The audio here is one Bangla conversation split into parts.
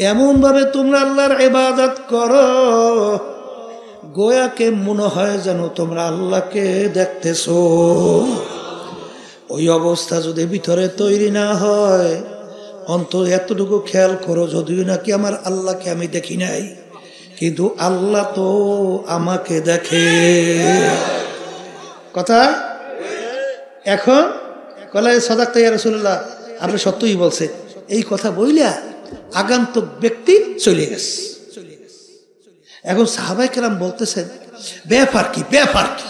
এমন ভাবে তোমরা আল্লাহর ইবাদত করো গোয়াকে মনে হয় যেন তোমরা আল্লাহকে দেখতেছো। ওই অবস্থা যদি ভিতরে তৈরি না হয়, অন্তত এতটুকু খেয়াল করো, যদিও নাকি আমার আল্লাহকে আমি দেখি নাই, কিন্তু আল্লাহ তো আমাকে দেখে। কথা এখন কলে সাদাক্তা ইয়া রাসূলুল্লাহ, আপনি সত্যই বলছে। এই কথা বইলা আগন্তুক ব্যক্তি চলে গেছে। এখন সাহাবায়ে কেরাম বলতেছেন, ব্যাপার কি ব্যাপার কি,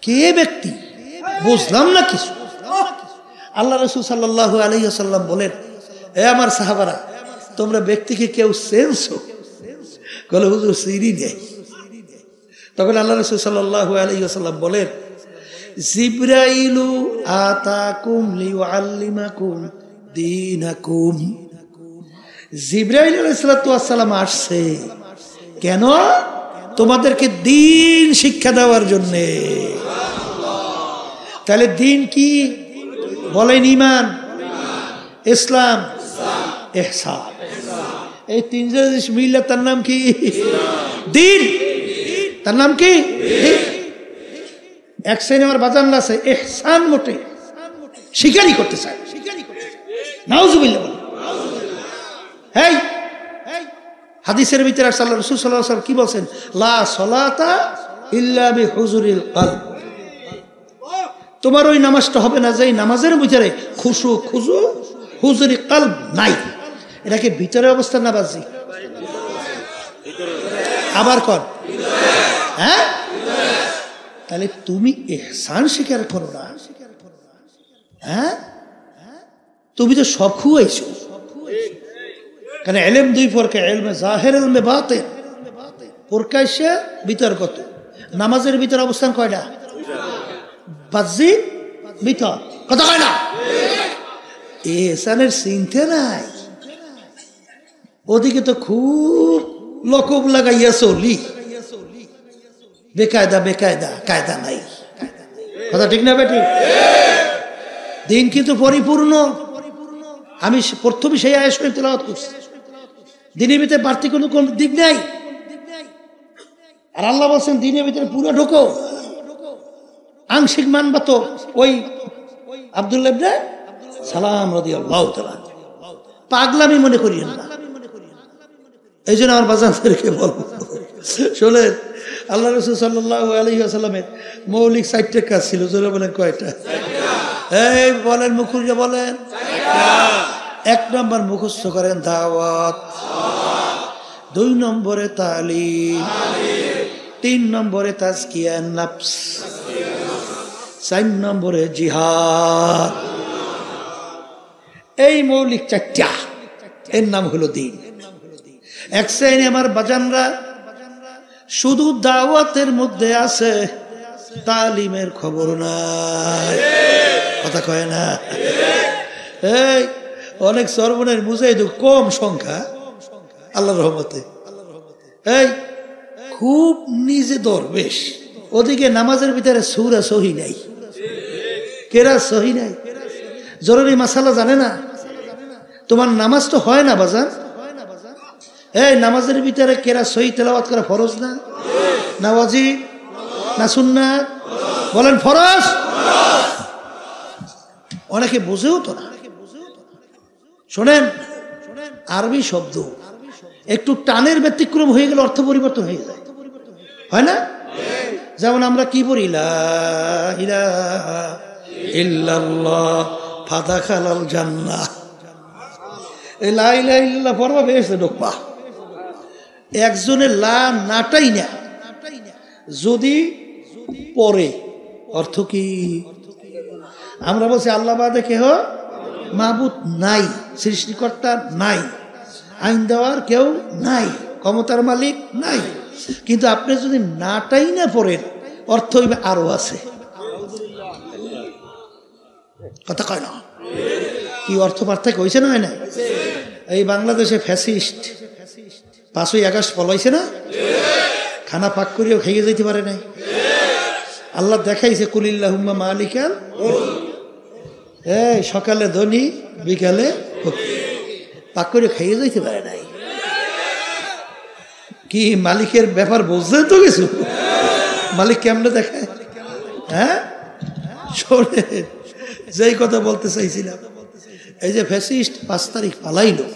কে ব্যক্তি বুঝলাম না কিছু। আল্লাহ রাসূল সাল্লাল্লাহু আলাইহি ওয়াসাল্লাম বলেন, এ আমার সাহাবারা, তোমরা ব্যক্তিকে কেউ চেনছো? বলে হুজুর চিনি নেই। তখন আল্লাহ রাসূল সাল্লাল্লাহু আলাইহি ওয়াসাল্লাম বলেন, জিবরাইলু আতাকুম লিউআল্লিমাকুম দীনাকুম। জিবরাইল আলাইহিস সালাতু ওয়াস সালাম আসছে কেন? তোমাদেরকে দ্বীন শিক্ষা দেওয়ার জন্য। তাহলে দ্বীন কি বলেন? ঈমান, ইসলাম, ইহসান। এই তিনটা জিনিস মিললে তার নাম কি? দ্বীন। তার নাম কি? এক শ্রেণী আমার বাজান আছে ইহসান মোটে স্বীকারই করতে চায়। নাউজুবিল্লাহ। হেই, হাদিসের ভিতরে আল্লাহ রাসূল সাল্লাল্লাহু আলাইহি ওয়াসাল্লাম কি বলেন? লা সালাতা ইল্লা বিহুজুরিল কলব। তোমার ওই নামাজটা হবে না যেই নামাজের ভিতরে খুশু খুজু হুজুরি কলব নাই। এটাকে ভিতরে অবস্থা না বাজি? আবার কর, হ্যাঁ? তাহলে তুমি ইহসান স্বীকার করো না? হ্যাঁ, তুমি তো সব খুয়াইছো। কারণ ইলম দুই প্রকার, ইলমে জাহির, ইলমে বাতিন। প্রকাশ্যে বিতর্কত। নামাজের ভিতর অবস্থান কয়টা? বাজি ভিতর, কথা কয় না? ইহসানের চিন্তা নাই। ওদিকে তো খুব লকব লাগাইয়া চলি, বেকায়দা বেকায়দা, কায়দা নাই। কথা ঠিক না বেটি? দিন কিন্তু পরিপূর্ণ। আমি প্রথমে সেই আয়াত শরীফ তেলাওয়াত করছি। দিনের ভিতরে বাড়তি কোনো দিক নাই। আর আল্লাহ বলছেন দিনের ভিতরে পুরো ঢোকো। আংশিক মানবা তো ওই আব্দুল্লাহ ইবনে সালাম রাদিয়াল্লাহু তাআলা। পাগলামি মনে করিয়েন না। এই জন্য আমার বাজানদেরকে বলবো, শোনেন, আল্লাহ রাসূল সাল্লাল্লাহু আলাইহি ওয়াসাল্লামের মৌলিক 4টা কাজ ছিল। জোরে বলেন কয়টা? এই বলেন, মুখুরিয়া বলেন। 1 নম্বর মুখস্থ করেন দাওয়াত, 2 নম্বরে তালিম, 3 নম্বরে তাজকিয়ান নফস, 4 নম্বরে জিহাদ। এই মৌলিক 4টা, এর নাম হলো দ্বীন। এক শ্রেণী আমার বাজানরা শুধু দাওয়াতের মধ্যে আছে, তালিমের খবর নাই। কথা কয় না? এই অনেক সর্বনের মুজাহিদ কম সংখ্যা আল্লাহর রহমতে। এই খুব নিজে দরবেশ, ওদিকে নামাজের ভিতরে সূরা সহি নাই, কেরাত সহি নাই, জরুরি মাসালা জানে না। তোমার নামাজ তো হয় না বাজান। এই নামাজের ভিতরে কেরাত সহি তেলাওয়াত করা ফরজ না? না ওয়াজিব? না সুন্নাত? বলেন ফরজ। অনেকে বুঝেও তো না। শোনেন, আরবি শব্দ একটু টানের ব্যতিক্রম হয়ে গেলে অর্থ পরিবর্তন হয়ে যায়, হয় না? যেমন আমরা কি বলি, লা ইলাহা ইল্লাল্লাহ ফাদাখালাল জান্নাহ। এই লা ইলাহা ইল্লাল্লাহ পড়বা বেহেশতে ঢুকবা। একজনের লা নাটাই না, যদি পরে অর্থ কি? আমরা বলছি আল্লাহ বাদে কেহ মাবুদ নাই, সৃষ্টিকর্তা নাই, আইন দেওয়ার কেউ নাই, ক্ষমতার মালিক নাই। কিন্তু আপনি যদি নাটাই না পড়েন, অর্থ হইবে আরো আছে। কথা কয় না? কি অর্থ পার্থক্য হয়েছে না? হয় না? এই বাংলাদেশে ফ্যাসিস্ট 5ই আগস্ট পলাইছে না? খানা পাক করিও খাইয়ে যাইতে পারে নাই। আল্লাহ দেখাইছে কুলিল্লাহুম্মা মালিকাল, এই সকালে ধনী বিকালে পাক করে খাইয়ে যাইতে পারে নাই। কি মালিকের ব্যাপার বুঝলেন তো কিছু? মালিক কেমনে দেখায়? হ্যাঁ, শোনে যেই কথা বলতে চাইছিলাম, এই যে ফ্যাসিস্ট 5 তারিখ পালাইলো,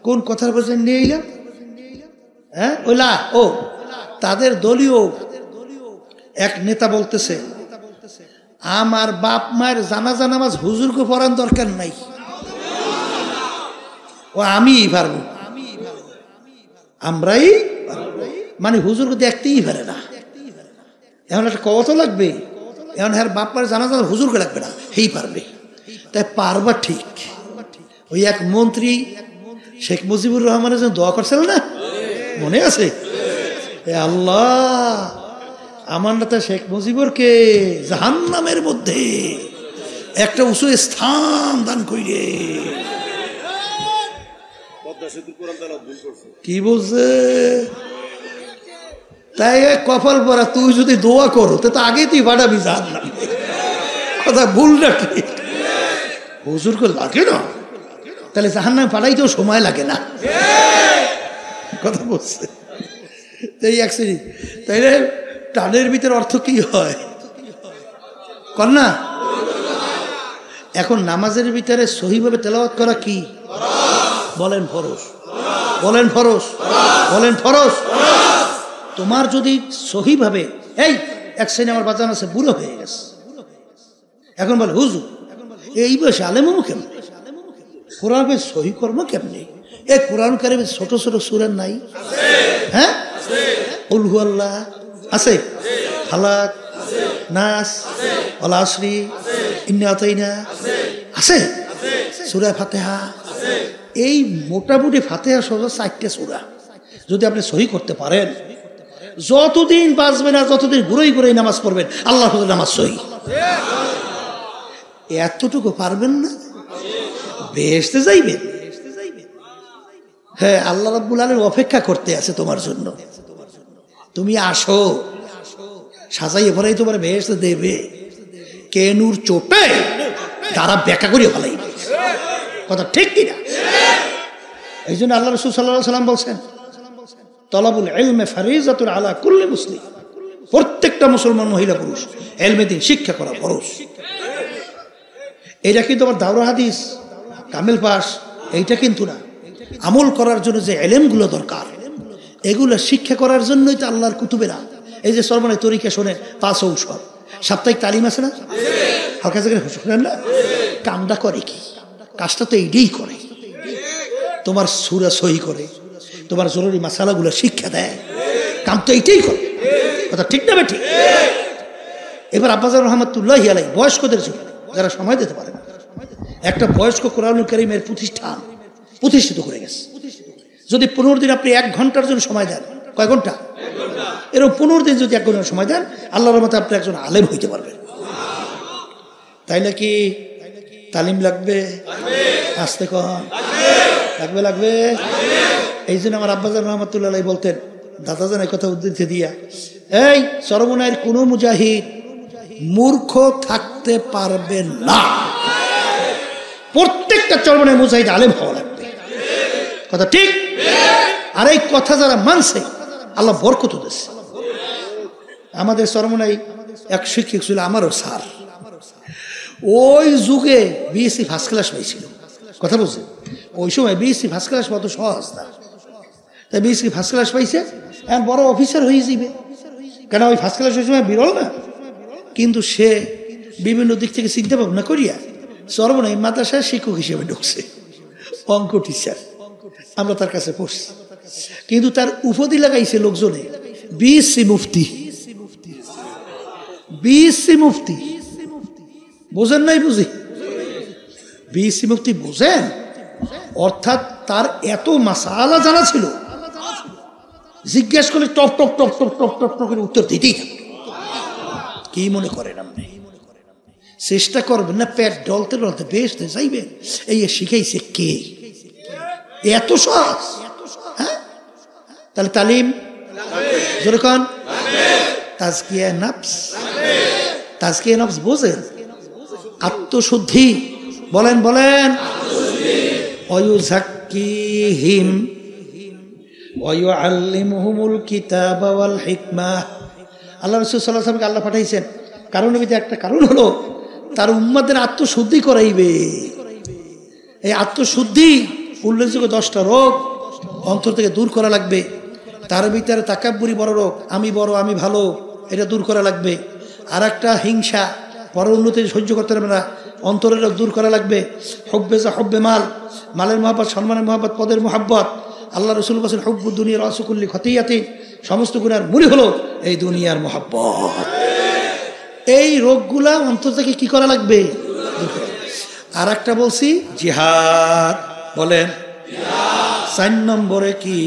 কোন কথার বলছেন নিয়ে এলাম? হ্যাঁ, ওলা ও তাদের দলীয় এক নেতা বলতেছে, আমার বাপ মায়ের জানাজা নামাজ হুজুরকে পড়ার দরকার নাই, ও আমিই পারবো, আমরাই মানে হুজুরকে দেখতেই পারে না। এখন একটা কত লাগবে, এখন হ্যাঁ বাপ মায়ের জানাজা হুজুরকে লাগবে না, হেই পারবে। তাই পারবা ঠিক। ওই এক মন্ত্রী শেখ মুজিবুর রহমানের জন্য দোয়া করছিল না, মনে আছে? আল্লাহ আমার নেতা শেখ মুজিবুরকে জাহান্নামের মধ্যে একটা উঁচু স্থান দান কইরে। কি বলছে? তাই কপাল পরা, তুই যদি দোয়া করো তো আগেই তুই পাঠাবি জাহান্নামে। কথা ভুল না ঠিক? হুজুরকে লাগে না, তাহলে জাহান্নামে পাঠাইতেও সময় লাগে না। কথা বলছে এই এক শ্রেণী। তাইলে টানের ভিতরে অর্থ কি হয় কর না? এখন নামাজের ভিতরে সহিভাবে তেলাওয়াত করা কি বলেন? ফরজ। বলেন ফরজ, বলেন ফরজ। তোমার যদি সহিভাবে, এই এক শ্রেণী আমার বাজান আছে, বুড়ো হয়ে গেছে, এখন বলে হুজুর এই বয়সে আলেম কেমন, কোরআন সহি কর্ম কেমনি? এই কোরআন কারিমে ছোট ছোট সূরা নাই? হ্যাঁ, কুল হু আল্লাহ আছে, ফালাক, নাস, ওয়াল আসরি, ইন্না আতাইনা আছে, সূরা ফাতিহা। এই মোটামুটি ফাতিহা সহ 4টে সূরা যদি আপনি সহি করতে পারেন, যতদিন বাঁচবে না যতদিন ঘুরেই ঘুরেই নামাজ পড়বেন, আল্লাহ নামাজ সহি। এতটুকু পারবেন না, বেহেশতে যাইবেন। হ্যাঁ, আল্লাহ রাব্বুল আলামিন অপেক্ষা করতে আছে তোমার জন্য। তুমি আসো, সাজাইয়ে ভরাই তোমার বেহেশতে দেবে। কেনুর চোটে তারা বেকা করে ফেলাইবে। কথা ঠিক কিনা? এই জন্য আল্লাহ রাসূল সাল্লাল্লাহু আলাইহি ওয়াসাল্লাম বলছেন, তলাবুল ইলমি ফারিজাতুন আলা কুল্লি মুসলিম। প্রত্যেকটা মুসলমান মহিলা পুরুষ ইলমে দ্বীন শিক্ষা করা ফরজ। এটা কিন্তু আমার দাওরা হাদিস কামেল পাস এইটা কিন্তু না, আমল করার জন্য যে ইলমগুলো দরকার এগুলো শিক্ষা করার জন্যই তো আল্লাহর কুতুবেরা এই যে সরমনে তরিকা শোনেন, 5 ঔষধ সাপ্তাহিক তালিম আছে না, হালকা জায়গায় শোনেন না? কামটা করে কি? কাজটা তো এইটাই করে, তোমার সূরা সহি করে, তোমার জরুরি মাসালাগুলো শিক্ষা দেয়, কাম তো এইটাই করে। কথা ঠিক না ঠিক? এবার আব্বাজান রহমাতুল্লাহি আলাইহি বয়স্কদের জন্য যারা সময় দিতে পারে না, একটা বয়স্ক কোরআনুল কারীমের প্রতিষ্ঠান প্রতিষ্ঠিত করে গেছে। যদি 15 দিন আপনি 1 ঘন্টার জন্য সময় দেন, কয় ঘন্টা? এরকম 15 দিন যদি 1 ঘন্টা সময় দেন, আল্লাহর রহমতে আপনি একজন আলেম হইতে পারবেন। তাই নাকি তালিম লাগবে? আসতে কন লাগবে, লাগবে। এই জন্য আমার আব্বাজান রহমাতুল্লাহ আলাইহি বলতেন, দাদাজান এই কথা উদ্ধৃতি দিয়া, এই চরমনায়ের কোনো মুজাহিদ মূর্খ থাকতে পারবে না, প্রত্যেকটা চরমনায় মুজাহিদ আলেম হওয়া লাগবে। কথা ঠিক? আর এই কথা যারা মানছে আল্লাহ বরকত দিয়েছে। আমাদের চরমনায় এক শিক্ষক ছিল, আমারও স্যার, ওই যুগে বিএসসি ফার্স্ট ক্লাস পাইছিল। কথা বলছে, ওই সময় বিএসসি ফার্স্ট ক্লাস কত সহজ না, তাই বিএসসি ফার্স্ট ক্লাস পাইছে, এখন বড় অফিসার হয়ে যাবে, কেন ওই ফার্স্ট ক্লাস ওই সময় বিরল না। কিন্তু সে বিভিন্ন দিক থেকে চিন্তা ভাবনা করিয়া চরমনাই মাদ্রাসায় শিক্ষক হিসেবে ঢুকছে, অঙ্ক টিচার। আমরা তার কাছে পড়ছি, কিন্তু তার উপাধি লাগাইছে লোকজনে বিএসসি মুফতি। বিএসসি মুফতি বোঝেন নাই? বুঝি বিএসসি মুফতি বোঝেন? অর্থাৎ তার এত মাসালা জানা ছিল, জিজ্ঞেস করলে top top top top top top top করে উত্তর দিতেই থাকবে। কি মনে করেন আপনি? চেষ্টা করবেন না পেট ডলতে ডলতে বেসতে যাইবেন। এই শিখাইছে কে? এত সহজ? হ্যাঁ, তাহলে তালিম যেরকম তাজকিয়া নফস, তাজকিয়া নফস বোঝেন? আত্মশুদ্ধি, বলেন বলেন। ইউযাক্কিহিম ওয়া ইউআল্লিমুহুমুল কিতাবা ওয়াল হিকমাহ। আল্লাহ রাসূল সাল্লাল্লাহু আলাইহি ওয়াসাল্লামকে আল্লাহ পাঠাইছেন কারণের ভিতরে একটা কারণ হলো তার উম্মতের আত্মশুদ্ধি করাইবে। এই আত্মশুদ্ধি উল্লেখযোগ্য 10টা রোগ অন্তর থেকে দূর করা লাগবে। তার ভিতরে তাকাব্বুরি বড় রোগ, আমি বড় আমি ভালো, এটা দূর করা লাগবে। আর একটা হিংসা, পর উন্নতি সহ্য করতে পারবে না, অন্তরের রোগ দূর করা লাগবে। হব্বে যা হব্বে মাল, মালের মহাব্বত, সম্মানের মহাব্বত, পদের মহাব্বত। আল্লাহ রাসূল বলেছেন হুব্বু দুনিয়া রাসু কুল্লি খতিয়াতিন, সমস্ত গুনার মূল হলো এই দুনিয়ার মহাব্বত। এই রোগগুলা অন্তর থেকে কি করা লাগবে? আর একটা বলছি জিহাদ, বলেন 4 নম্বরে কি?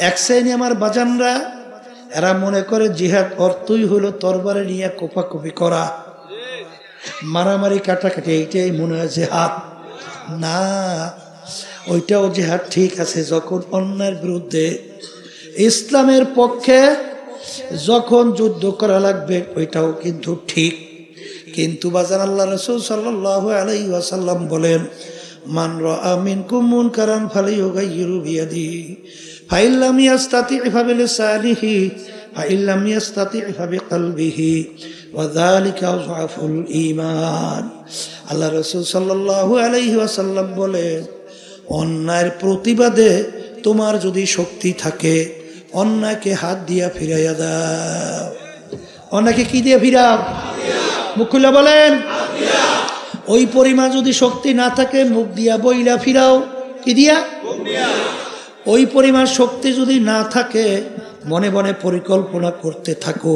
এক শ্রেণী আমার বাজানরা এরা মনে করে জিহাদ অর্থই হলো তরবারে নিয়ে কোপাকুপি করা, মারামারি কাটাকাটি, এইটাই মনে হয় জিহাদ। না, ওইটাও জিহাদ ঠিক আছে যখন অন্যায়ের বিরুদ্ধে, ইসলামের পক্ষে যখন যুদ্ধ করা লাগবে ওইটাও কিন্তু ঠিক। কিন্তু বাজান আল্লাহ রাসূল সাল্লাল্লাহু আলাইহি ওয়াসাল্লাম বলেন মান রাআ মিনকুম মুনকারান ফালিয়ুগাইয়িরু বিয়াদিহি ফাইন লাম ইয়াস্তাতি' ফাবিলিসানিহি ফাইন লাম ইয়াস্তাতি' ফাবিকলবিহি ওয়া যালিকা আযআফুল ঈমান। আল্লাহ রাসূল সাল্লাল্লাহু আলাইহি ওয়াসাল্লাম বলেন অন্যায়ের প্রতিবাদে তোমার যদি শক্তি থাকে অন্যায়কে হাত দিয়া ফিরাইয়া দাও। অন্যায়কে কি দিয়ে ফিরাও? মুখ খুলে বলেন। ওই পরিমাণ যদি শক্তি না থাকে মুখ দিয়া বইলা ফিরাও। কি দিয়া? ওই পরিমাণ শক্তি যদি না থাকে মনে মনে পরিকল্পনা করতে থাকো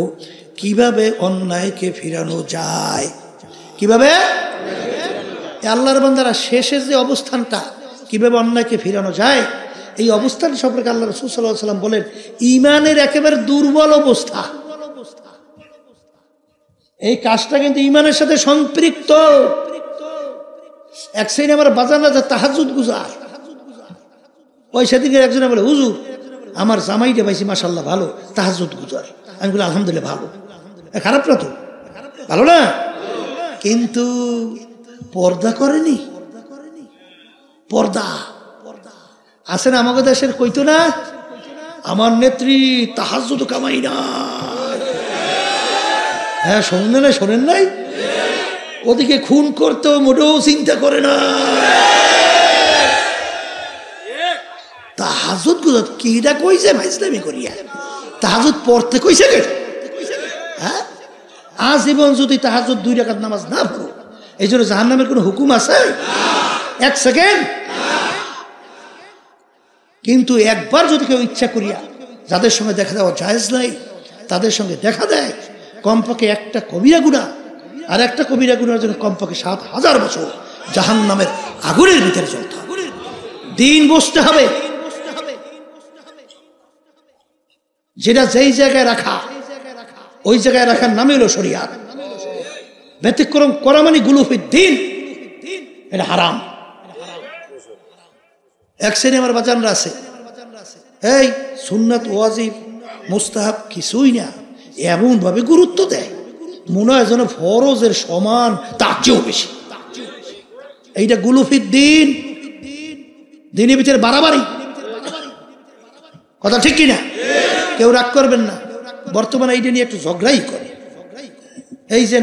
কিভাবে অন্যায়কে ফিরানো যায়। কিভাবে? আল্লাহর বান্দারা শেষের যে অবস্থানটা, কিভাবে অন্যায়কে ফিরানো যায়, এই অবস্থান সম্পর্কে আল্লাহ রাসূল সাল্লাল্লাহু আলাইহি ওয়াসাল্লাম বলেন ঈমানের একেবারে দুর্বল অবস্থা। এই কাজটা কিন্তু ঈমানের সাথে সম্পৃক্ত। এক শ্রেণী আমার বাজানা যা তাহাজ্জুদ গুজার, ওই সেদিকে একজনে বলে হুজুর আমার জামাইটা পাইছি মাশাআল্লাহ ভালো, তাহাজ্জুদ গুজার। আমি বলি আলহামদুলিল্লাহ ভালো, খারাপ না তো, ভালো না, কিন্তু পর্দা করেনি। পর্দা আছে না আমাদের দেশের, কইতো না আমার নেত্রী তাহাজ্জুদ কামাই না। হ্যাঁ, শোনেন নাই? ওদিকে খুন করতেও মোটেও চিন্তা করে না। তাহাজ্জুদ গুজার কিটা কইছে ভাইসলামি করিয়া, তাহাজ্জুদ পড়তে কইছে কে? হ্যাঁ, আজীবন যদি তাহাজ্জুদ 2 রাকাত নামাজ না পড়ো এই জন্য জাহান্নামের কোনো হুকুম আছে? 1 সেকেন্ড। কিন্তু একবার যদি কেউ ইচ্ছা করিয়া, যাদের সঙ্গে দেখা দেওয়া জায়েজ নাই তাদের সঙ্গে দেখা দেয়, কমপক্ষে একটা কবিরা গুনাহ আর একটা কবিরা গুনাহের জন্য কমপক্ষে 7000 বছর জাহান্নামের আগুনের ভিতরে চলতে হবে, দিন বসতে হবে। যেটা যেই জায়গায় রাখা ওই জায়গায় রাখার নামই হলো শরিয়াত। ব্যতিক্রম করা মানে গুলুফির দিন, এটা হারাম। এক শ্রেণী আমার বাজানরা আছে এই সুন্নাত ওয়াজিব মুস্তাহাব কিছুই না, এমন ভাবে গুরুত্ব দেয় মনে হয় যেন ফরজের সমান, তার চেয়েও বেশি। এইটা গুলুফির দিন, দিনের ভিতরে বাড়াবাড়ি। কথা ঠিক কিনা? কেউ রাগ করবেন না, বর্তমানে এইটা নিয়ে একটু ঝগড়াই করে। এই যে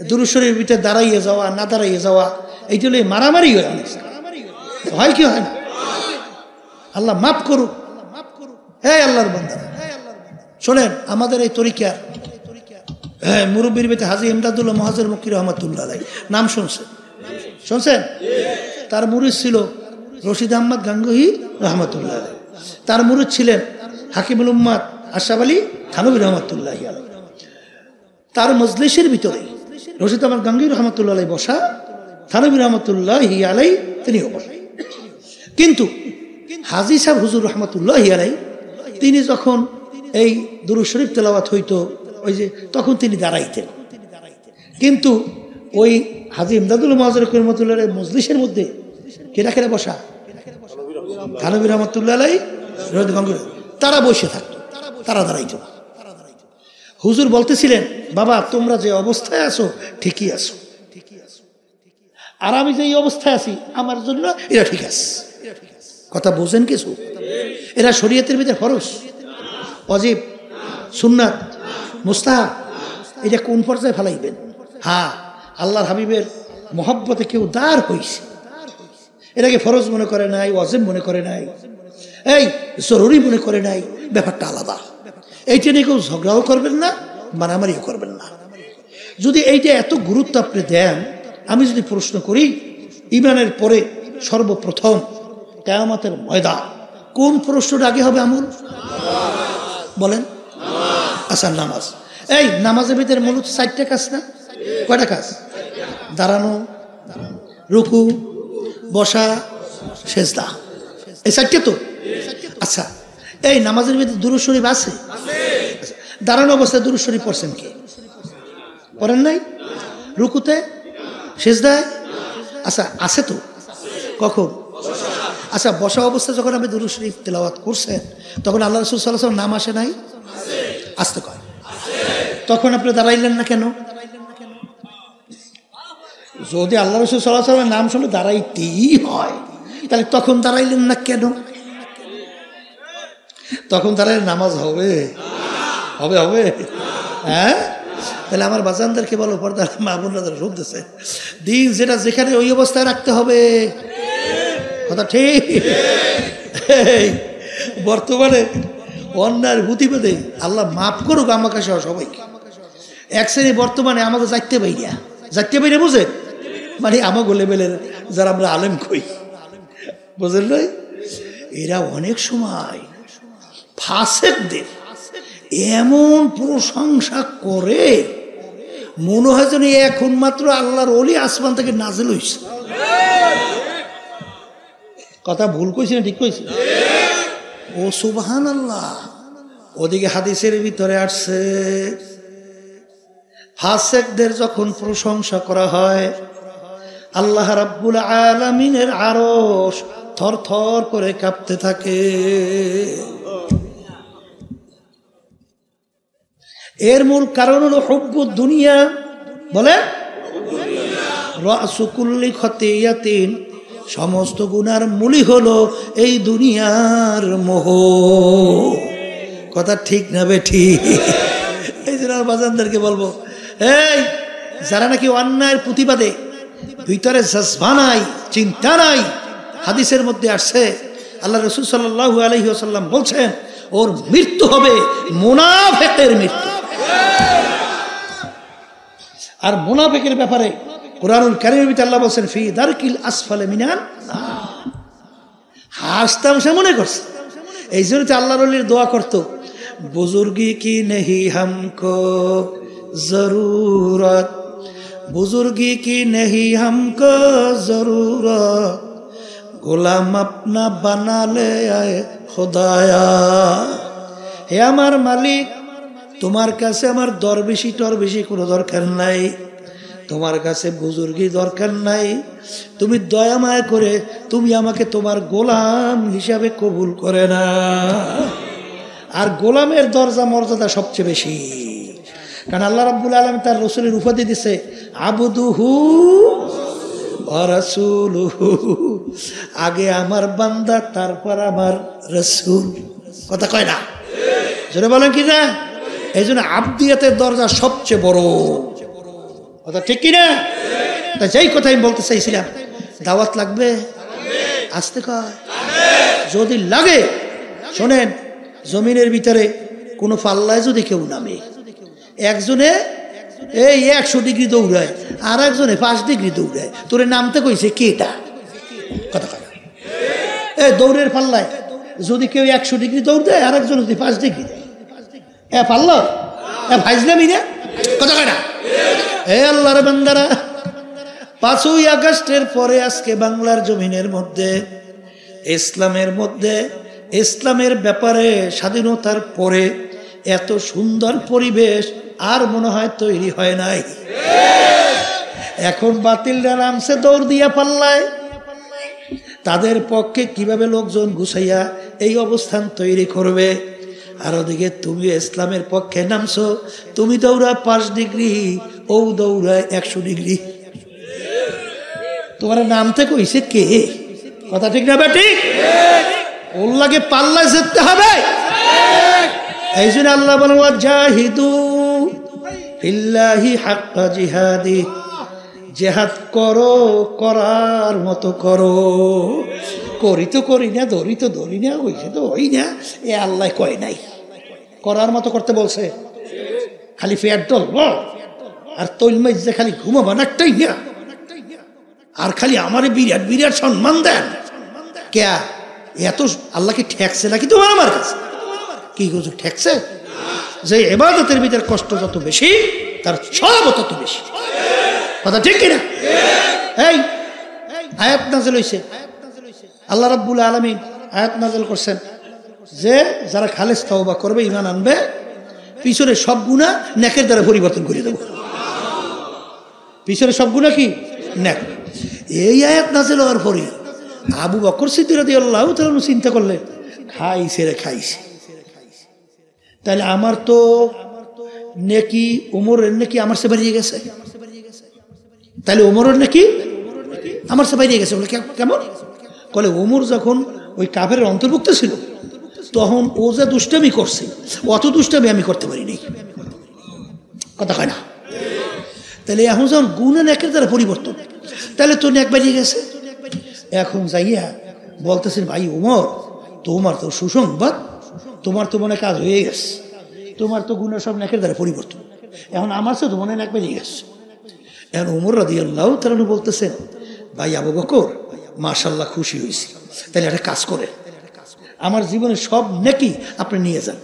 দুরূদ শরীফের ভিতরে দাঁড়াইয়ে যাওয়া না দাঁড়াইয়ে যাওয়া, এইটা হলে মারামারি হয়, অনেক হয় কি হয় না? আল্লাহ মাফ করুক। হ্যাঁ আল্লাহর বান্দারা শোনেন, আমাদের এই তরিকা মুরব্বীর ভিতরে হাজী ইমদাদুল্লাহ মুহাজ্জির মক্কি রহমাতুল্লাহ আলাইহি নাম শুনছেন? তার মুরিদ ছিল রশিদ আহমদ গাঙ্গুহি রহমাতুল্লাহ আলাইহি। তার মুরিদ ছিলেন হাকিমুল উম্মাত আশরাফ আলী থানভী রহমাতুল্লাহ আলাইহি। তার মজলিসের ভিতরে রশিদ আহমদ গাঙ্গুহি রহমাতুল্লাহ আলাইহি বসা, থানভী রহমাতুল্লাহ আলাইহি তিনিও বসা। কিন্তু হাজী সাহেব হুজুর রহমাতুল্লাহ আলাইহি তিনি যখন এই দুরূদ শরীফ তেলাওয়াত হইতো ওই যে তখন তিনি দাঁড়াইতেন, কিন্তু ওই হাজী ইমদাদুল মুহাজ্জির রহমাতুল্লাহ আলাইহি মজলিসের মধ্যে কেরা কেরা বসা? থানভী রহমাতুল্লাহ আলাইহি, তারা বসে থাকতো, তারা দাঁড়াইতো। হুজুর বলতেছিলেন বাবা তোমরা যে অবস্থায় আছো ঠিকই আছো, আর আমি যে এই অবস্থায় আছি আমার জন্য এটা ঠিক আছে। কথা বোঝেন কিছু? এরা শরীয়তের ভিতরে ফরজ, ওয়াজিব, সুন্নাত, মুস্তাহাব, এটা কোন পর্যায়ে ফেলাইবেন? হ্যাঁ, আল্লাহর হাবিবের মহব্বতে কেউ দাঁড় হইছে, এটাকে ফরজ মনে করে নাই, ওয়াজিব মনে করে নাই, এই জরুরি মনে করে নাই, ব্যাপারটা আলাদা। এইটা নিয়ে কেউ ঝগড়াও করবেন না, মারামারিও করবেন না। যদি এইটা এত গুরুত্ব আপনি দেন, আমি যদি প্রশ্ন করি, ইমানের পরে সর্বপ্রথম কিয়ামতের ময়দান কোন প্রশ্নটা আগে হবে? আমল বলেন। আচ্ছা, নামাজ। এই নামাজের ভিতরে মূলত 4টা কাজ না? কয়টা কাজ? দাঁড়ানো, রুকু, বসা, সেজদা, এই 4টে তো। আচ্ছা, এই নামাজের ভিতরে দুরূদ শরীফ আছে? দাঁড়ানো অবস্থায় দুরূদ শরীফ পড়ছেন কি? পড়েন নাই? রুকুতে, সেজদায়? আচ্ছা, আছে তো। কখন? আচ্ছা, বসা অবস্থায় যখন আপনি দুরূদ শরীফ তেলাওয়াত করছেন, তখন আল্লাহ রাসূল সাল্লাল্লাহু আলাইহি ওয়াসাল্লাম নাম আসে নাই? আসতে কয়। তখন আপনি দাঁড়াইলেন না কেন? যদি আল্লাহ রাসূল সাল্লাল্লাহু আলাইহি ওয়াসাল্লামের নাম শুনে দাঁড়াইতেই হয়, তাহলে তখন দাঁড়াইলেন না কেন? তখন দাঁড়াইলে নামাজ হবে? হবে হবে? হ্যাঁ, তাহলে আমার বাজানদেরকে বলো, পর্দার মা বোনরা শুনতেছে, দিন যেটা যেখানে ওই অবস্থায় রাখতে হবে। কথা ঠিক? বর্তমানে অন্যার প্রতিবাদে আল্লাহ মাফ করুক আমাকে সহ সবাইকে। এক শ্রেণী বর্তমানে আমাদের যাইতে বাইরে বুঝেন, মানে আমাকে লেভেলের যারা আমরা আলেম কই, বুঝলেন নাই? এরা অনেক সময় ফাসেকদের এমন প্রশংসা করে, মনে হয় যেন এখন মাত্র আল্লাহর ওলি আসমান থেকে নাজিল হইছে। কথা ভুল কইছি না ঠিক কইছি? ও সুবহানাল্লাহ। ওদিকে হাদিসের ভিতরে আসছে, ফাসেকদের যখন প্রশংসা করা হয়, আল্লাহ রাব্বুল আলামিনের আরশ থরথর করে কাঁপতে থাকে। এর মূল কারণ হলো হুব্বুদ দুনিয়া। বলে রাসু কুল্লি খতিয়াতিন, সমস্ত গুনার মূলই হলো এই দুনিয়ার মোহ। কথা ঠিক না বেঠিক? এই জন্য বাজানদেরকে বলবো, এই যারা নাকি অন্যায়ের প্রতিবাদে ভিতরে জজবা নাই, চিন্তা নাই, হাদিসের মধ্যে আসছে আল্লাহ রাসূল সাল্লাল্লাহু আলাইহি ওয়াসাল্লাম বলছেন, ওর মৃত্যু হবে মুনাফিকের মৃত্যু। আর মুনাফিকের ব্যাপারে কুরআনুল কারীমের ভিতরে আল্লাহ বলেন, ফি দারকিল আসফালে মিনান নার। হাসতাম সে মনে করছে, এই জন্য তো আল্লাহর ওলির দোয়া করতো, বুজুর্গি কি নেহি হামকো জরুরত, বুজুর্গি কি নেহি হামকো জরুরত, গোলাম আপনা বানালে আয়ে খোদায়া। হে আমার মালিক, তোমার কাছে আমার দরবেশি টরবেশি কোনো দরকার নাই, তোমার কাছে বুজুর্গি দরকার নাই, তুমি দয়া মায়া করে তুমি আমাকে তোমার গোলাম হিসাবে কবুল করে না। আর গোলামের দরজা মর্যাদা সবচেয়ে বেশি, কারণ আল্লাহ রাব্বুল আলামিন তার রাসূলের উপাধি দিছে আবদুহু ওয়া রাসূলুহু। আগে আমার বান্দা, তারপর আমার রাসূল। কথা কয় না? জোরে বলেন কি না? এই জন্য আবদিয়াতের দরজা সবচেয়ে বড়। কথা ঠিক কিনা? তা যেই কথা আমি বলতে চাইছিলাম, দাওয়াত লাগবে, আসতে কয় যদি লাগে। শোনেন, জমিনের ভিতরে কোনো পাল্লায় যদি কেউ নামে, একজনে এই 100 ডিগ্রি দৌড়ায়, আর একজনে 5 ডিগ্রি দৌড়ায়, তোরে নামতে কইছে কে? এটা কথা কয়। এই দৌড়ের পাল্লায় যদি কেউ 100 ডিগ্রি দৌড় দেয়, আর একজন যদি 5 ডিগ্রি দেয়, পারলো ভাইজলামি না? কথা কয় না? হে আল্লাহর বান্দারা, 5ই আগস্টের পরে আজকে বাংলার জমিনের মধ্যে ইসলামের ব্যাপারে স্বাধীনতার পরে এত সুন্দর পরিবেশ আর মনে হয় তৈরি হয় নাই। এখন বাতিলরা নামছে দৌড় দিয়া পাল্লায়, তাদের পক্ষে কিভাবে লোকজন গুছাইয়া এই অবস্থান তৈরি করবে। আর ওদিকে তুমি ইসলামের পক্ষে নামছো, তুমি দৌড়া 5 ডিগ্রি, ও দৌড়ায় 100 ডিগ্রি। তোমার নামতে কইছে কে? কথা ঠিক না ঠিক? ওর লাগে পাল্লা যেতে হবে। এই জন্য আল্লাহ বলেন ওয়াজাহিদু ফিল্লাহি হাক্কা জিহাদি, জিহাদ করো, করার মতো করো। করি তো করি না, ধরি তো ধরি না, হইছে তো হই না, এ আল্লাহ কয় নাই। করার মতো করতে বলছে, খালি ফেয়ার ডলব আর তৈলমাই যে খালি ঘুমাবান একটাই না, আর খালি আমারে বিরাট বিরাট সম্মান দেন। কে এত আল্লাহকে ঠেকছে নাকি তোমার আমার কাছে? কি হুজুর ঠেকছে? যে ইবাদতের ভিতরে কষ্ট যত বেশি, তার সব তত বেশি। কথা ঠিক কিনা? এই আয়াত নাযিল হইছে, আল্লাহ রাব্বুল আলামিন আয়াত নাযিল করছেন যে যারা খালেস তওবা করবে, ঈমান আনবে, পিছনে সব গুনাহ নেকের দ্বারা পরিবর্তন করে দেব। পিছনে সব গুনাহ কি নেক। এই আয়াত নাযিল হওয়ার পরে আবু বকর সিদ্দিক রাদিয়াল্লাহু তাআলা চিন্তা করলেন, খাইছে রে খাইছে, তাহলে আমার তো নেকি ওমরের নেকি আমার সে বাড়িয়ে গেছে, তাহলে ওমরের নেকি আমার সে বাড়িয়ে গেছে। বলে কেমন? বলে ওমর যখন ওই কাফেরের অন্তর্ভুক্ত ছিল, তখন ও যে দুষ্টামি করছে, অত দুষ্টামি আমি করতে পারিনি। কথা হয় না? তাহলে এখন যখন গুণে নেকের দ্বারা পরিবর্তন, তাহলে তো নেক বাড়িয়ে গেছে। এখন যাইয়া বলতেছেন, ভাই ওমর, তোমার তো সুসংবাদ, তোমার তো মনে কাজ হয়ে গেছে, তোমার তো গুণের সব নেকের দ্বারা পরিবর্তন, এখন আমার তো মনে নেক বেরিয়ে গেছে। এখন ওমর রাদিয়াল্লাহু তাআলা বলতেছেন, ভাই আবু বকর, মাশাআল্লাহ খুশি হয়েছি, তাহলে একটা কাজ করে আমার জীবনের সব নেকি আপনি নিয়ে যান,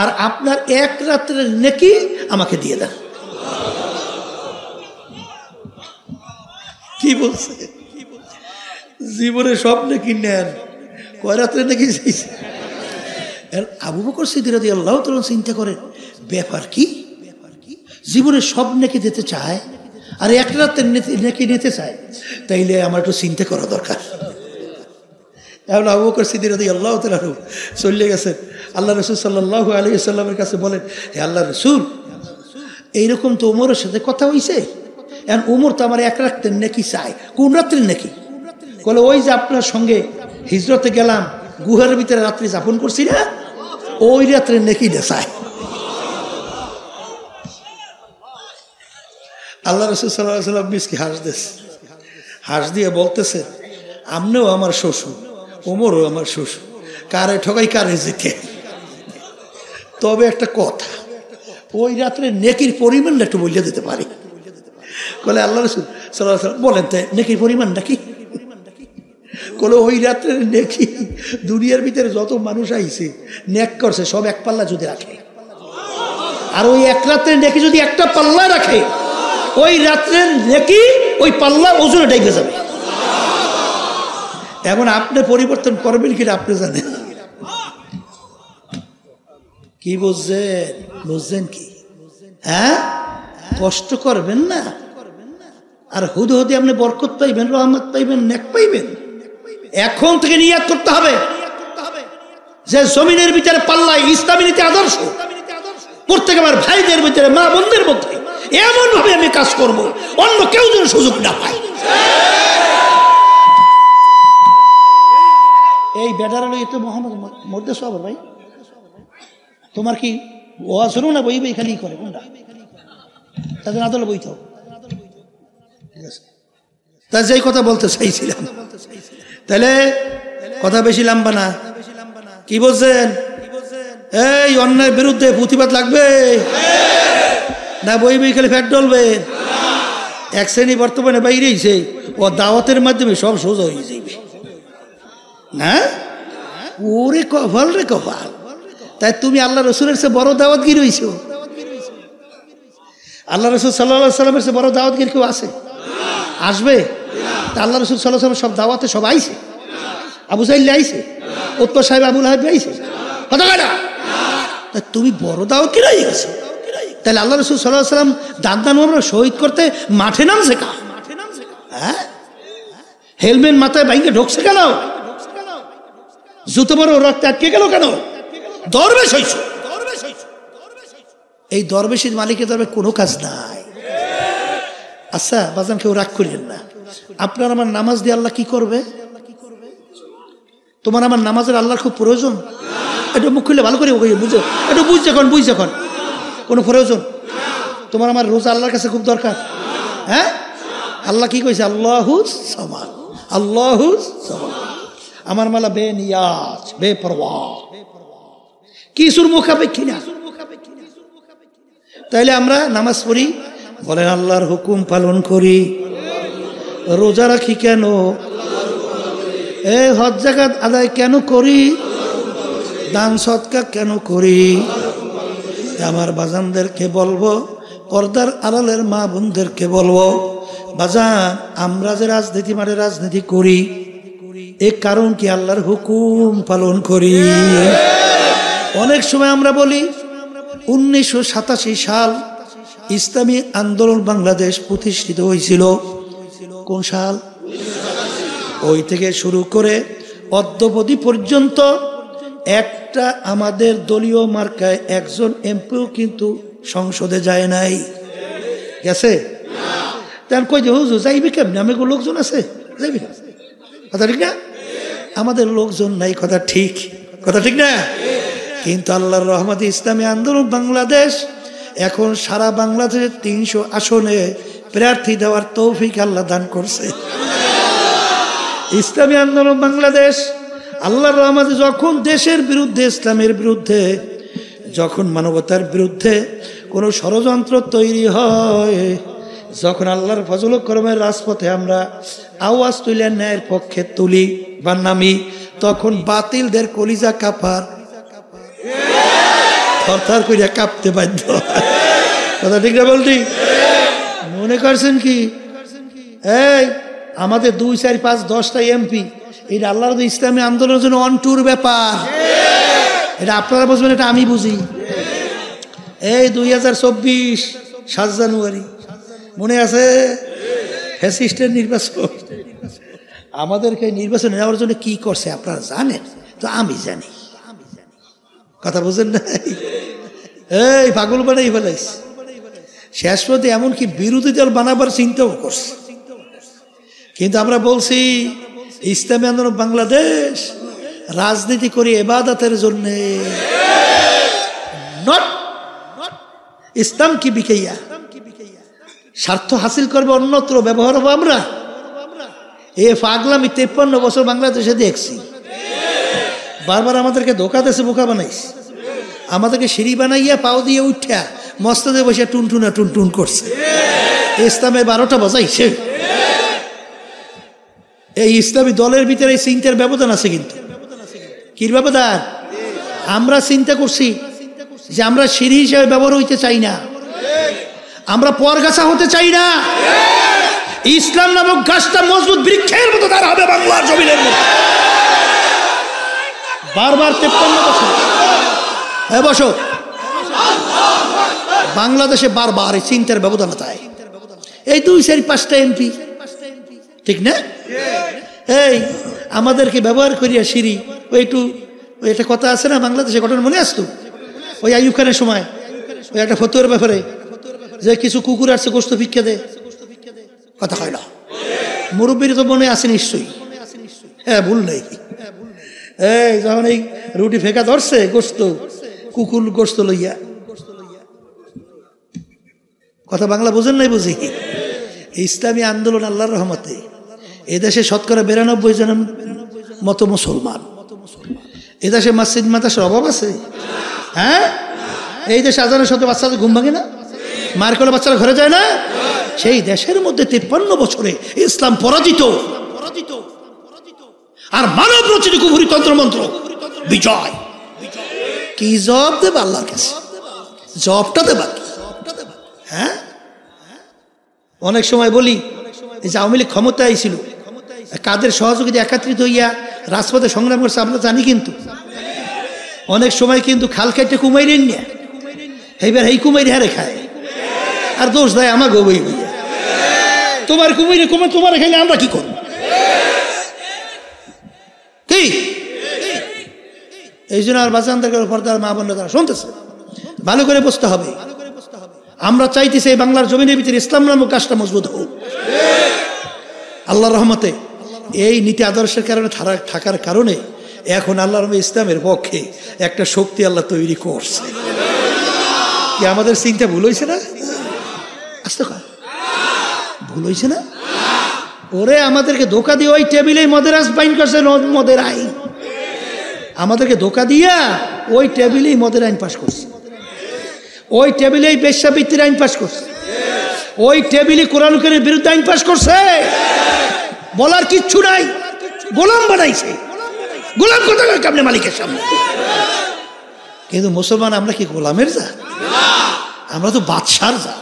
আর আপনার এক রাত্রের নেকি আমাকে দিয়ে দেন। কি বলছে? জীবনে সব নেকি নেন, কয় রাত্রে নেকি চাইছে। আবু বকর সিদ্দিক রাদিয়াল্লাহু তাআলা চিন্তা করেন, ব্যাপার কি? জীবনে সব নেকি দিতে চায় আর এক রাতের নেকি নিতে চায়, তাইলে আমার একটু চিন্তা করা দরকার। এখন আবু বকর সিদ্দিক রাদিয়াল্লাহু তাআলা চলে গেছেন আল্লাহ রাসূল সাল্লাল্লাহু আলাইহি ওয়াসাল্লামের কাছে, বলেন, হে আল্লাহ রাসূল, এইরকম তো ওমরের সাথে কথা হইছে, এখন ওমর তো আমার এক রাতের নেকি চায়। কোন রাত্রের নেকি? বলে, ওই যে আপনার সঙ্গে হিজরতে গেলাম, গুহার ভিতরে রাত্রি যাপন করছি না, ওই রাত্রের নেকি চায়। আল্লাহ রাসূল সাল্লাল্লাহু আলাইহি ওয়াসাল্লাম মিসকি হাস দিয়ে বলতেছে, আপনিও আমার শ্বশুর, ওমরও আমার শ্বশুর, কারে ঠকাই কারে যেতে। তবে একটা কথা, ওই রাত্রে নেকির পরিমাণটা একটু বলে দিতে পারি। বলে, আল্লাহ রাসূল সাল্লাল্লাহু আলাইহি ওয়াসাল্লাম বলেন, তাই নেকির পরিমাণটা কি? বলে, ওই রাত্রের নেকি দুনিয়ার ভিতরে যত মানুষ আইছে নেক করছে সব এক পাল্লা যদি রাখে, আর ওই এক রাত্রের নেকি যদি একটা পাল্লা রাখে, ওই রাত্রের নেকি ওই পাল্লা ওজনে ডাইবে যাবে। এখন আপনি পরিবর্তন করবেন কিনা আপনি জানেন। কি বুঝছেন? বুঝছেন কি? হ্যাঁ, কষ্ট করবেন না, আর হুদ হুদে আপনি বরকত পাইবেন, রহমত পাইবেন, নেক পাইবেন। এখন থেকে নিয়াত করতে হবে যে জমিনের ভিতরে পাল্লায় ইসলামী নীতি আদর্শ, প্রত্যেক আমার ভাইদের ভিতরে, মা বোনদের মধ্যে এমন ভাবে আমি কাজ করব, অন্য কেউ যেন সুযোগ না পায়। এই বেটারা লই তো মোহাম্মদ মরদে সব ভাই, তোমার কি ওয়াজ শুনো না, বই বই খালি করে কোনটা? তাদের আদলে বইতে হবে। তা যেই কথা বলতে চাইছিলাম, তাহলে কথা বেশি লম্বা না। কি বলছেন? এই অন্যায়ের বিরুদ্ধে প্রতিবাদ লাগবে না, বই বই খালি ফ্যাট ডলবে? এক শ্রেণী বর্তমানে বাইরেছে, ও দাওয়াতের মাধ্যমে সব সোজা হয়ে যাবে না। ওরে কপাল রে কপাল, তাই তুমি আল্লাহ রসুলের সে বড় দাওয়াতগির হইছ? আল্লাহ রসুল সাল্লাল্লাহু আলাইহি সাল্লামের সে বড় দাওয়াতগির কেউ আছে? আসবে? তা আল্লাহ রসুল সাল্লাল্লাহু আলাইহি সাল্লাম সব দাওয়াতে সব আইছে। আবু জাহিল আইছে, উতবা সাহেব, আবু লাহাব আইছে, কথা কয় না? তা তুমি বড় দাওয়াতগির হয়ে গেছো। তাহলে আল্লাহ রসুল সাল্লাল্লাহু আলাইহি সাল্লাম দান শহীদ করতে মাঠে নামছে কা? হ্যাঁ, হেলমেট মাথায় বাইকে ঢুকছে কেন? জুতো বড় রক্ত আটকে গেল কেন? দরবেশ হইছ। এই দরবেশের মালিকের দরবে কোনো কাজ নাই। আচ্ছা বাজান, কেউ রাগ করিলেন না, আপনার আমার নামাজ দিয়ে আল্লাহ কি করবে? তোমার আমার নামাজের আল্লাহর খুব প্রয়োজন? একটু মুখ খুললে ভালো করে বুঝো, একটু বুঝ যখন কোনো প্রয়োজন? তোমার আমার রোজা আল্লাহর কাছে খুব দরকার। হ্যাঁ, আল্লাহ কি কইছে? আল্লাহুস সামাদ, আল্লাহুস সামাদ। আমার মালা বেনিয়াজ, বেপরওয়াহ, কিছুর মুখাপেক্ষী না। তাইলে আমরা নামাজ পড়ি, বলেন আল্লাহর হুকুম পালন করি। রোজা রাখি কেন? হজ যাকাত আদায় কেন করি? দান সদকা কেন করি? আমার বাজানদেরকে বলবো, পর্দার আড়ালের মা বোনদেরকে বলবো, বাজান আমরা যে রাজনীতি মানে রাজনীতি করি, এ কারণ কি? আল্লাহর হুকুম পালন করি। অনেক সময় আমরা বলি 1987 সাল ইসলামী আন্দোলন বাংলাদেশ প্রতিষ্ঠিত হয়েছিল। কোন সাল? ওই থেকে শুরু করে অদ্যাবধি পর্যন্ত একটা আমাদের দলীয় মার্কায় একজন এমপিও কিন্তু সংসদে যায় নাই। গেছে? তার কই যে হুজুর যাইবে কেমনি? আমি লোকজন আছে, যাইবে না। কথা ঠিক না? আমাদের লোকজন নাই, কথা ঠিক, কথা ঠিক না? কিন্তু আল্লাহর রহমতে ইসলামী আন্দোলন বাংলাদেশ এখন সারা বাংলাদেশের 300 আসনে প্রার্থী দেওয়ার তৌফিক আল্লাহ দান করছে। ইসলামী আন্দোলন বাংলাদেশ আল্লাহর রহমতে যখন দেশের বিরুদ্ধে, ইসলামের বিরুদ্ধে, যখন মানবতার বিরুদ্ধে কোনো ষড়যন্ত্র তৈরি হয়, যখন আল্লাহর ফজল ও করমের রাজপথে আমরা আওয়াজ তুলে ন্যায়ের পক্ষে তুলি বা নামি, তখন বাতিলদের কলিজা কাঁপার, থরথর করিয়া কাঁপতে বাধ্য। কথা ঠিক না বলছি? মনে করছেন কি এই আমাদের 2, 4, 5, 10টা এমপি, এটা আল্লাহর ইসলামী আন্দোলনের জন্য অনটুর ব্যাপার। এটা আপনারা বুঝবেন, এটা আমি বুঝি। এই 2024 7 জানুয়ারি মনে আছে? ফ্যাসিস্টের নির্বাচন। আমাদেরকে নির্বাচন নেওয়ার জন্য কি করছে আপনারা জানেন তো? আমি জানি। কথা বুঝেন না? এই পাগল বানাই ফেলাইছে। শেষ পর্যন্ত এমনকি বিরোধী দল বানাবার চিন্তাও করছে। কিন্তু আমরা বলছি ইসলামী আন্দোলন বাংলাদেশ রাজনীতি করি ইবাদতের জন্য, নট ইসলাম কি বিকাইয়া স্বার্থ হাসিল করবে অন্যত্র ব্যবহার হবো আমরা। এ পাগলামি 53 বছর বাংলাদেশে দেখছি। বারবার আমাদেরকে ধোকা দেশে বোকা বানাইছে। আমাদেরকে সিঁড়ি বানাইয়া পাও দিয়ে উঠা মস্তদে বসে টুনটুনা টুনটুন করছে। ইসলামে 12টা বাজাইছে। এই ইসলামী দলের ভিতরে এই চিন্তার ব্যবধান আছে। কিন্তু কি ব্যবধান? আমরা চিন্তা করছি যে আমরা সিঁড়ি হিসেবে ব্যবহার হইতে চাই না, আমরা পরগাছা হতে চাই না। ইসলাম নামক গাছটা মজবুত বৃক্ষের মতো তার হবে বাংলার জমিনের মতো। বারবার 53 বছর বছর বাংলাদেশে বারবার এই চিন্তার ব্যবধান তাই। এই 2, 4, 5টা এমপি, ঠিক না? এই আমাদেরকে ব্যবহার করিয়া সিঁড়ি, ওই একটু ওই একটা কথা আছে না বাংলাদেশে, ঘটনা মনে আসতো ওই আইয়ুব খানের সময়, ওই একটা ফতুয়ার ব্যাপারে যে কিছু কুকুর আসছে গোস্ত ভিক্ষা দে, কথা হয় না। মুরব্বীর তো মনে আছে নিশ্চয়ই, হ্যাঁ ভুল নেই। এই যখন এই রুটি ফেঁকা ধরছে গোস্ত, কুকুর গোস্ত লইয়া, কথা বাংলা বোঝেন নাই? বুঝি। ইসলামী আন্দোলন আল্লাহর রহমতে এদেশে 92% জনের মতো মুসলমান। এদেশে মসজিদ মাদ্রাসার অভাব আছে? হ্যাঁ, এই দেশে আজানের সাথে বাচ্চাদের ঘুম ভাঙে না, মার করলে বাচ্চারা ঘরে যায় না। সেই দেশের মধ্যে 53 বছরে ইসলাম পরাজিত, আর মানব রচিত কুফরি তন্ত্রমন্ত্র বিজয়। কি জবাব দেবে আল্লাহর কাছে? জবাবটা দেবা কি? হ্যাঁ, অনেক সময় বলি এই যে আওয়ামী লীগ ক্ষমতায় ছিল, কাদের সহযোগিতা একত্রিত হইয়া রাজপথে সংগ্রাম করছে আমরা জানি। কিন্তু অনেক সময় কিন্তু খাল খাইতে কুমাইরেন না, এইবার এই কুমাইরে হারে খায় আর দোষ দেয় আমাকে। বই বইয়া তোমার কুমাইরে কুমার তোমার খাইলে আমরা কি করব? কি এই জন্য আর বাচ্চাদের পর্দার মা বোনরা তারা শুনতেছে, ভালো করে বুঝতে হবে। আমরা চাইতেছি এই বাংলার জমিনের ভিতরে ইসলাম নামক কাজটা মজবুত হোক। আল্লাহর রহমতে এই নীতি আদর্শের কারণে থাকার কারণে এখন আল্লাহর ইসলামের পক্ষে একটা শক্তি আল্লাহ তৈরি করছে। কি আমাদের চিন্তা ভুল হয়েছে না? আসতে ভুল হয়েছে না? ওরে আমাদেরকে ধোকা দিয়ে ওই টেবিলেই মদের আইন করছে, মদের আইন আমাদেরকে ধোকা দিয়া ওই টেবিলেই মদের আইন পাশ করছে, ওই টেবিলেই বেশ্যাবৃত্তির আইন পাশ করছে, ওই টেবিলে কোরআনের বিরুদ্ধে আইন পাশ করছে। বলার কিচ্ছু নাই, গোলাম বানাইছে। গোলাম কোথাকার কেমনে মালিকের সামনে? কিন্তু মুসলমান আমরা কি গোলামের জাত? আমরা তো বাদশার জাত।